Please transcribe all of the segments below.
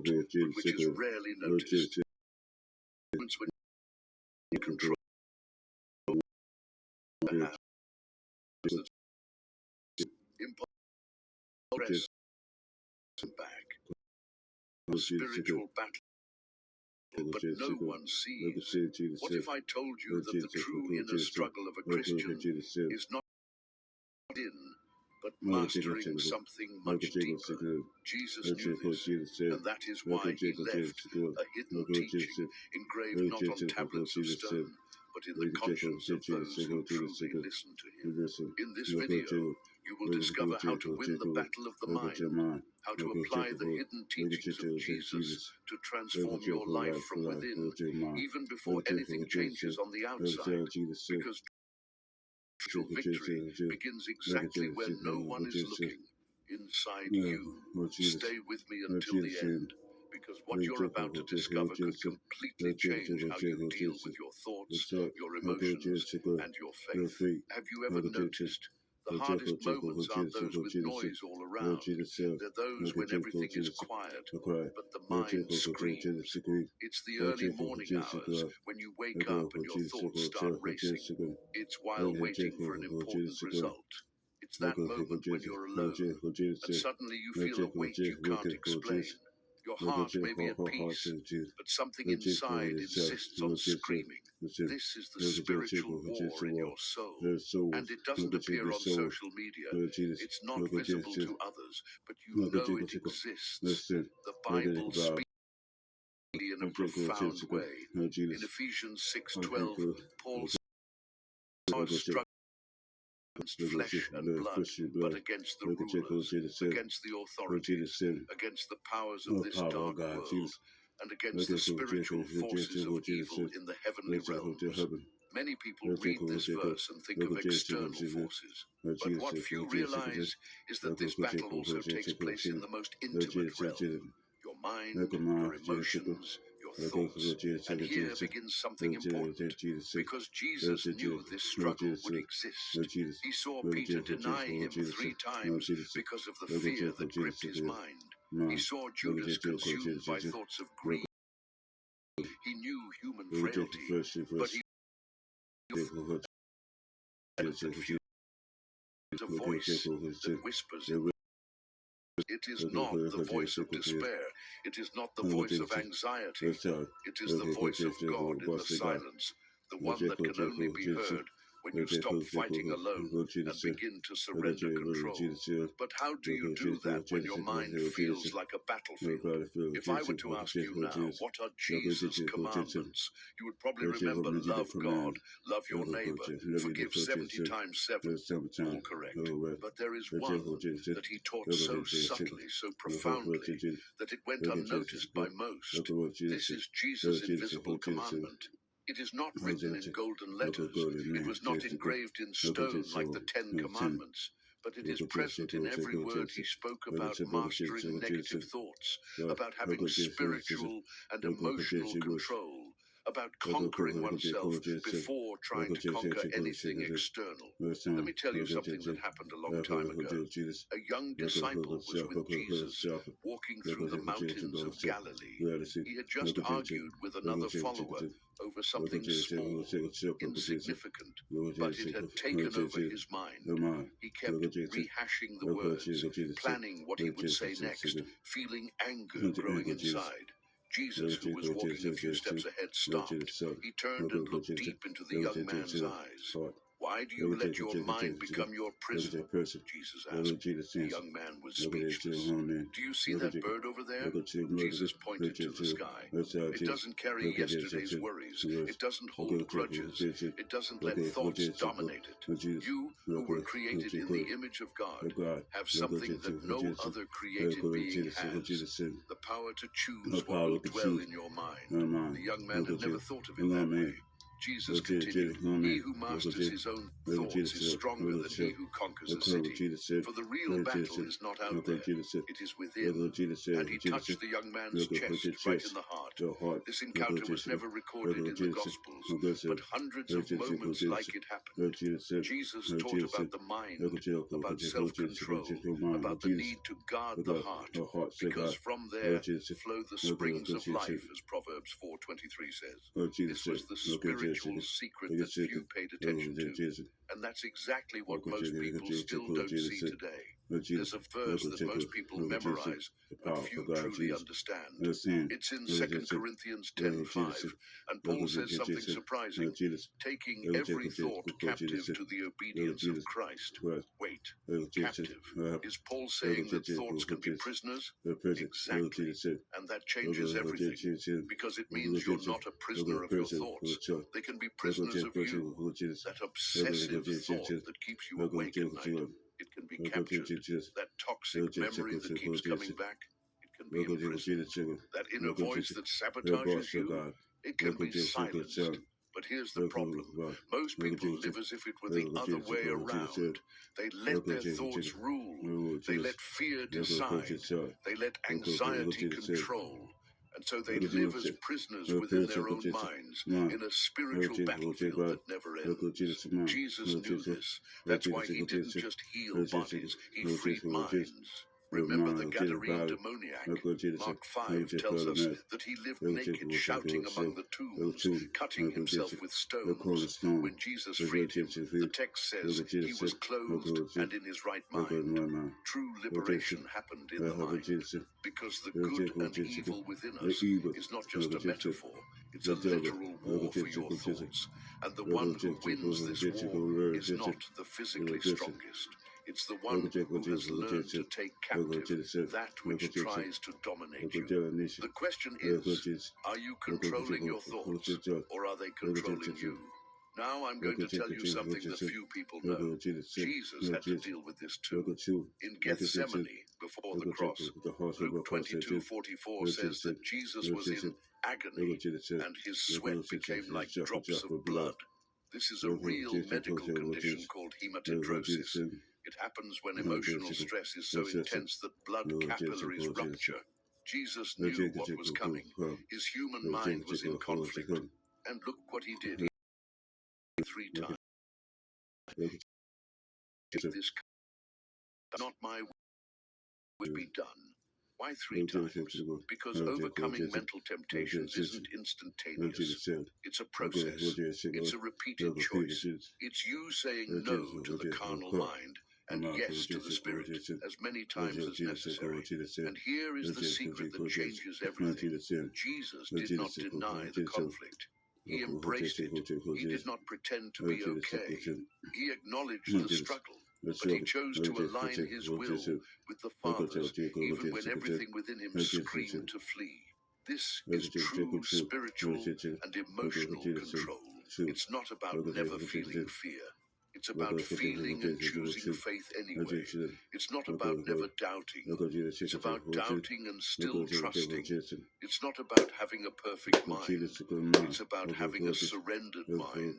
but which is rarely noticed. Moments when you control the house, impulse back, a spiritual battle, but no one sees. What if I told you that the true inner struggle of a Christian is not in, but mastering something much deeper? Jesus knew this, and that is why he left a hidden teaching engraved not on tablets of stone, but in the conscience of those who truly listen to him. In this video, you will discover how to win the battle of the mind, how to apply the hidden teachings of Jesus to transform your life from within, even before anything changes on the outside, because spiritual victory begins exactly when no one is looking, inside you. Stay with me until the end, because what you're about to discover could completely change how you deal with your thoughts, your emotions, and your faith. Have you ever noticed the hardest moments aren't those with noise all around? They're those when everything is quiet, but the mind screams. It's the early morning hours when you wake up and your thoughts start racing. It's while waiting for an important result. It's that moment when you're alone, and suddenly you feel a weight you can't explain. Your heart may be at peace, but something inside insists on screaming. This is the spiritual war in your soul, and it doesn't appear on social media. It's not visible to others, but you know it exists. The Bible speaks in a profound way. In Ephesians 6:12, Paul says, "God struck against flesh and blood, but against the rulers, against the authorities, against the powers of this dark world, and against the spiritual forces of evil in the heavenly realms." Many people read this verse and think of external forces, but what few realize is that this battle also takes place in the most intimate realm: your mind, your emotions, your thoughts. And here begins something important, because Jesus knew this struggle would exist. He saw Peter deny him 3 times because of the fear that gripped his mind. He saw Judas consumed by thoughts of greed. He knew human frailty, but he knew a voice that whispers. It is not the voice of despair. It is not the voice of anxiety. It is the voice of God in the silence, the one that can only be heard when you stop fighting alone and begin to surrender control. But how do you do that when your mind feels like a battlefield? If I were to ask you now, what are Jesus' commandments? You would probably remember: love God, love your neighbor, forgive 70 times 7. All correct. But there is one that he taught so subtly, so profoundly, that it went unnoticed by most. This is Jesus' invisible commandment. It is not written in golden letters. It was not engraved in stone like the 10 Commandments. But it is present in every word he spoke about mastering negative thoughts, about having spiritual and emotional control, about conquering oneself before trying to conquer anything external. Let me tell you something that happened a long time ago. A young disciple was with Jesus, walking through the mountains of Galilee. He had just argued with another follower over something small, insignificant, but it had taken over his mind. He kept rehashing the words, planning what he would say next, feeling anger growing inside. Jesus, who was walking a few steps ahead, stopped. He turned and looked deep into the young man's eyes. "Why do you let your mind become your prison?" Jesus asked. The young man was speechless. "Do you see that bird over there?" Jesus pointed to the sky. "It doesn't carry yesterday's worries. It doesn't hold grudges. It doesn't let thoughts dominate it. You, who were created in the image of God, have something that no other created being has: the power to choose what will dwell in your mind." The young man had never thought of it that way. Jesus continued, "He who masters his own thoughts is stronger than he who conquers a city. For the real battle is not out there, it is within." And he touched the young man's chest right in the heart. This encounter was never recorded in the Gospels, but hundreds of moments like it happened. Jesus taught about the mind, about self-control, about the need to guard the heart, because from there flow the springs of life, as Proverbs 4:23 says. This was the spiritual secret that few paid attention to, and that's exactly what most people still don't see today. There's a verse that most people memorize, but few truly understand. It's in 2 Corinthians 10:5, and Paul says something surprising, taking every thought captive to the obedience of Christ. Wait, captive. Is Paul saying that thoughts can be prisoners? Exactly. And that changes everything, because it means you're not a prisoner of your thoughts. They can be prisoners of you. That obsessive thought that keeps you awake at night, it can be captured. That toxic memory that keeps coming back, it can be imprisoned. That inner voice that sabotages you, it can be silenced. But here's the problem. Most people live as if it were the other way around. They let their thoughts rule. They let fear decide. They let anxiety control. And so they live as prisoners within their own minds, in a spiritual battlefield that never ends. Jesus knew this. That's why he didn't just heal bodies, he freed minds. Remember the Gadarene demoniac? Mark 5 tells us that he lived naked, shouting among the tombs, cutting himself with stones. When Jesus freed him, the text says he was clothed and in his right mind. True liberation happened in the mind, because the good and evil within us is not just a metaphor, it's a literal war for your thoughts. And the one who wins this war is not the physically strongest. It's the one who has learned to take captive that which tries to dominate you. The question is, are you controlling your thoughts, or are they controlling you? Now I'm going to tell you something that few people know. Jesus had to deal with this too. In Gethsemane, before the cross, Luke 22:44 says that Jesus was in agony, and his sweat became like drops of blood. This is a real medical condition called hematidrosis. It happens when emotional stress is so intense that blood capillaries rupture. Jesus knew what was coming. His human mind was in conflict. And look what he did 3 times. This not my will be done. Why 3 times? Because overcoming mental temptations isn't instantaneous. It's a process. It's a repeated choice. It's you saying no to the carnal mind and yes to the Spirit as many times as necessary. And here is the secret that changes everything. Jesus did not deny the conflict. He embraced it. He did not pretend to be okay. He acknowledged the struggle, but he chose to align his will with the Father's, even when everything within him screamed to flee. This is true spiritual and emotional control. It's not about never feeling fear. It's about feeling and choosing faith anyway. It's not about never doubting. It's about doubting and still trusting. It's not about having a perfect mind. It's about having a surrendered mind.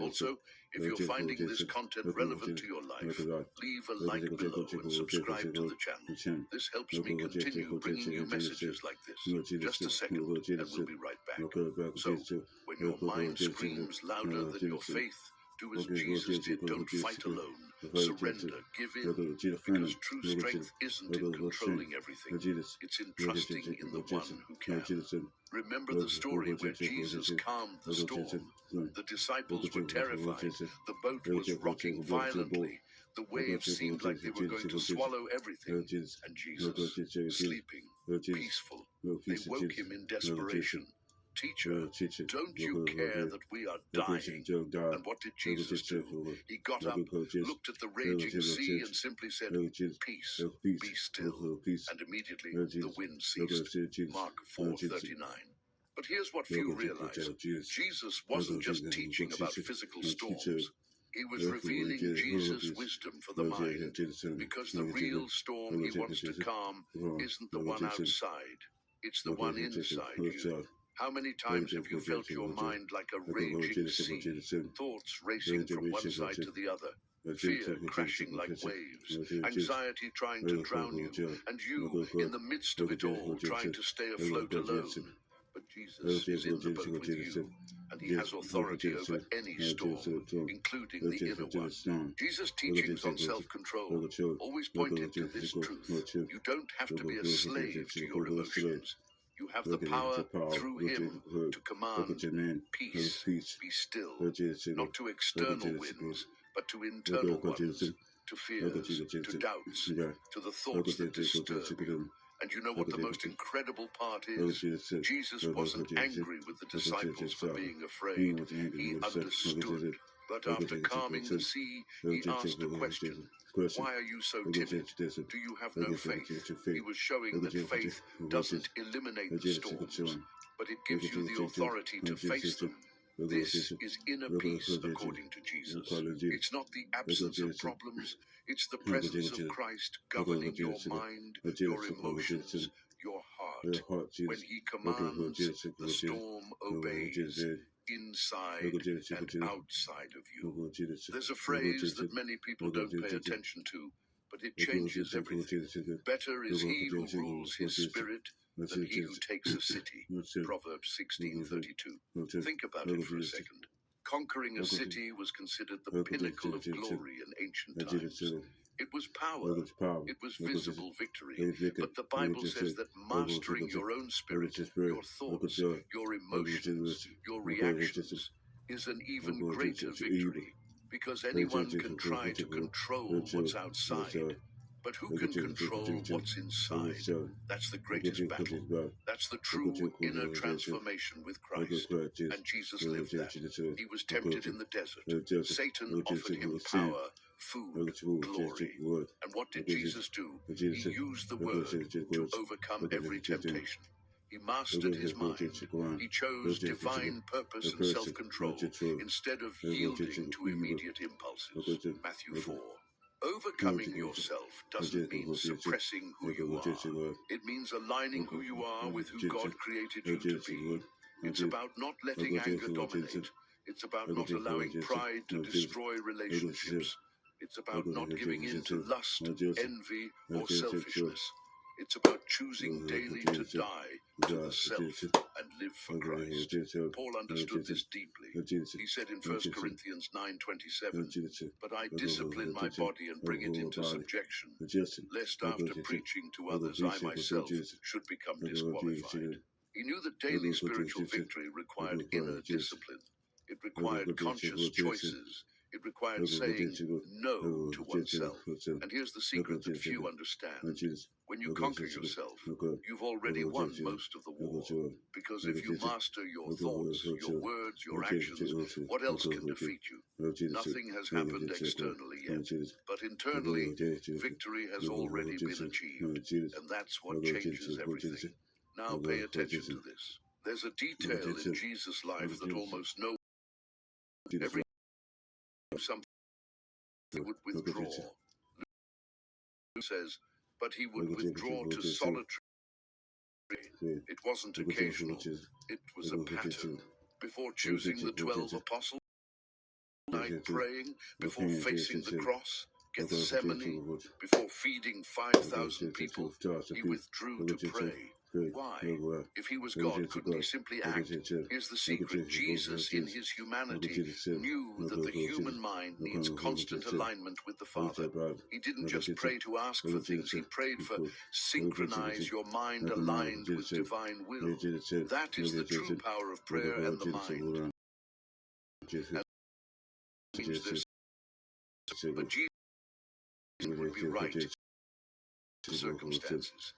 Also, if you're finding this content relevant to your life, leave a like below and subscribe to the channel. This helps me continue bringing you messages like this. Just a second, and we'll be right back. So, when your mind screams louder than your faith, do as Jesus did, don't fight alone. Surrender, give in, because true strength isn't in controlling everything, it's in trusting in the one who can. Remember the story where Jesus calmed the storm. The disciples were terrified, the boat was rocking violently, the waves seemed like they were going to swallow everything, and Jesus, sleeping, peaceful, they woke him in desperation. Teacher, don't you care that we are dying? And what did Jesus do? He got up, looked at the raging sea, and simply said, "Peace, be still." And immediately the wind ceased. Mark 4:39. But here's what few realize. Jesus wasn't just teaching about physical storms. He was revealing Jesus' wisdom for the mind, because the real storm he wants to calm isn't the one outside. It's the one inside you. How many times have you felt your mind like a raging sea, thoughts racing from one side to the other, fear crashing like waves, anxiety trying to drown you, and you, in the midst of it all, trying to stay afloat alone? But Jesus is in the boat with you, and he has authority over any storm, including the inner one. Jesus' teachings on self-control always pointed to this truth. You don't have to be a slave to your emotions. You have the power through him to command peace, be still, not to external winds, but to internal ones, to fears, to doubts, to the thoughts that disturb you. And you know what the most incredible part is? Jesus wasn't angry with the disciples for being afraid. He understood. But after calming the sea, he asked a question. Why are you so timid? Do you have no faith? He was showing that faith doesn't eliminate the storms, but it gives you the authority to face them. This is inner peace according to Jesus. It's not the absence of problems, it's the presence of Christ governing your mind, your emotions, your heart. When he commands, the storm obeys, inside and outside of you. There's a phrase that many people don't pay attention to, but it changes everything. Better is he who rules his spirit than he who takes a city. Proverbs 16:32. Think about it for a second. Conquering a city was considered the pinnacle of glory in ancient times. It was power. It was visible victory. But the Bible says that mastering your own spirit, your thoughts, your emotions, your reactions is an even greater victory. Because anyone can try to control what's outside. But who can control what's inside? That's the greatest battle. That's the true inner transformation with Christ. And Jesus lived that. He was tempted in the desert. Satan offered him power, food, glory. And what did Jesus do? He used the word to overcome every temptation. He mastered his mind. He chose divine purpose and self-control instead of yielding to immediate impulses. Matthew 4. Overcoming yourself doesn't mean suppressing who you are. It means aligning who you are with who God created you to be. It's about not letting anger dominate. It's about not allowing pride to destroy relationships. It's about not giving in to lust, envy, or selfishness. It's about choosing daily to die to the self and live for Christ. Paul understood this deeply. He said in 1 Corinthians 9:27, "But I discipline my body and bring it into subjection, lest after preaching to others I myself should become disqualified." He knew that daily spiritual victory required inner discipline. It required conscious choices. It required saying no to oneself. And here's the secret that few understand. When you conquer yourself, you've already won most of the war. Because if you master your thoughts, your words, your actions, what else can defeat you? Nothing has happened externally yet. But internally, victory has already been achieved. And that's what changes everything. Now pay attention to this. There's a detail in Jesus' life that almost no one every something would withdraw. Luke says, but he would withdraw to solitary. It wasn't occasional, it was a pattern. Before choosing the 12 apostles, night praying, before facing the cross, Gethsemane, before feeding 5,000 people, he withdrew to pray. Why? If he was God, couldn't he simply act? Here's the secret. Jesus, in his humanity, knew that the human mind needs constant alignment with the Father. He didn't just pray to ask for things, he prayed for synchronize your mind aligned with divine will. That is the true power of prayer and the mind. And this, but Jesus would be right in circumstances.